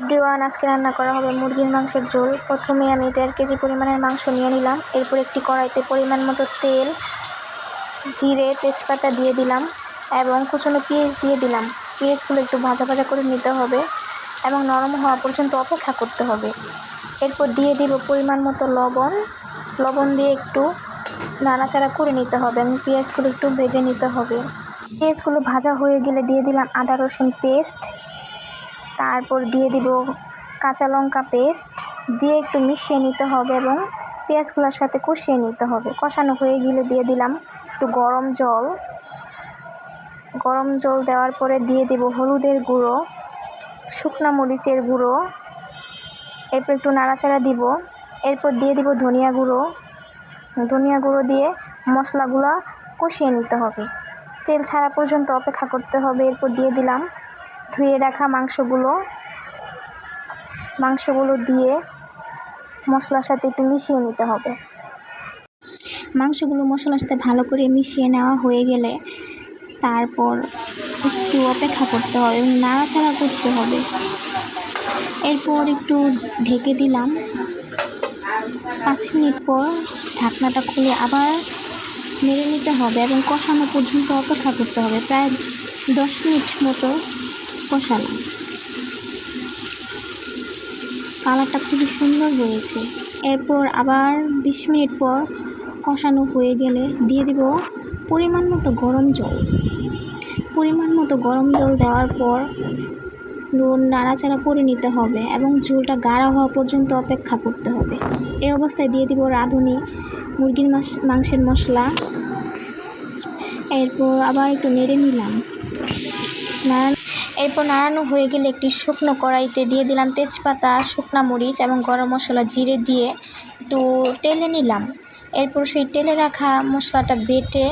Everyone, আজকে রান্না করা হবে মুরগির মাংসের ঝোল। প্রথমে আমি 1.5 কেজি পরিমাণের মাংস নিয়ে নিলাম। এরপর একটি কড়াইতে পরিমাণ মতো তেল, জিরে, তেজপাতা দিয়ে দিলাম এবং কুচনো পেঁয়াজ দিয়ে দিলাম। পেঁয়াজগুলো একটু ভাজা ভাজা করে নিতে হবে এবং নরম হওয়া পর্যন্ত অপেক্ষা করতে হবে। এরপর দিয়ে দিব পরিমাণ মতো লবণ দিয়ে একটু নাড়াচাড়া করে নিতে হবে এবং পেঁয়াজগুলো একটু ভেজে নিতে হবে। পেঁয়াজগুলো ভাজা হয়ে গেলে দিয়ে দিলাম আদা রসুন পেস্ট, তারপর দিয়ে দিব কাঁচা লঙ্কা পেস্ট দিয়ে একটু মিশিয়ে নিতে হবে এবং পেঁয়াজগুলোর সাথে কষিয়ে নিতে হবে। কষানো হয়ে গেলে দিয়ে দিলাম একটু গরম জল দেওয়ার পরে দিয়ে দেব হলুদের গুঁড়ো, শুকনো মরিচের গুঁড়ো, এরপর একটু নাড়াচাড়া দিব। এরপর দিয়ে দিব ধনিয়া গুঁড়ো দিয়ে মশলাগুলো কষিয়ে নিতে হবে। তেল ছাড়া পর্যন্ত অপেক্ষা করতে হবে। এরপর দিয়ে দিলাম ধুয়ে রাখা মাংসগুলো দিয়ে মশলার সাথে একটু মিশিয়ে নিতে হবে। মাংসগুলো মশলার সাথে ভালো করে মিশিয়ে নেওয়া হয়ে গেলে তারপর একটু অপেক্ষা করতে হবে এবং নাড়াচাড়া করতে হবে। এরপর একটু ঢেকে দিলাম। 5 মিনিট পর ঢাকনাটা খুলে আবার নেড়ে নিতে হবে এবং কষানো পর্যন্ত অপেক্ষা করতে হবে। প্রায় 10 মিনিট মতো কষালাম। কালারটা খুবই সুন্দর হয়েছে। এরপর আবার 20 মিনিট পর কষানো হয়ে গেলে দিয়ে দিব পরিমাণ মতো গরম জল দেওয়ার পর নাড়াচাড়া করে নিতে হবে এবং ঝোলটা গাঢ় হওয়া পর্যন্ত অপেক্ষা করতে হবে। এই অবস্থায় দিয়ে দিব রাঁধুনি মুরগির মাংসের মশলা। এরপর আবার একটু নেড়ে নিলাম। এরপর নাড়ানো হয়ে গেলে একটি শুকনো কড়াইতে দিয়ে দিলাম তেজপাতা, শুকনো মরিচ এবং গরম মশলা, জিরে দিয়ে একটু টেলে নিলাম। এরপর সেই টেলে রাখা মশলাটা বেটে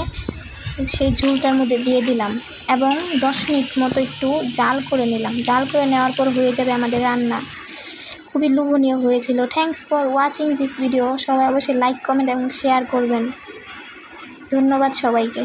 সেই ঝোলটার মধ্যে দিয়ে দিলাম এবং 10 মিনিট মতো একটু জাল করে নিলাম। জাল করে নেওয়ার পর হয়ে যাবে আমাদের রান্না। খুবই লোভনীয় হয়েছিল। Thanks for watching this video. সবাই অবশ্যই লাইক, কমেন্ট এবং শেয়ার করবেন। ধন্যবাদ সবাইকে।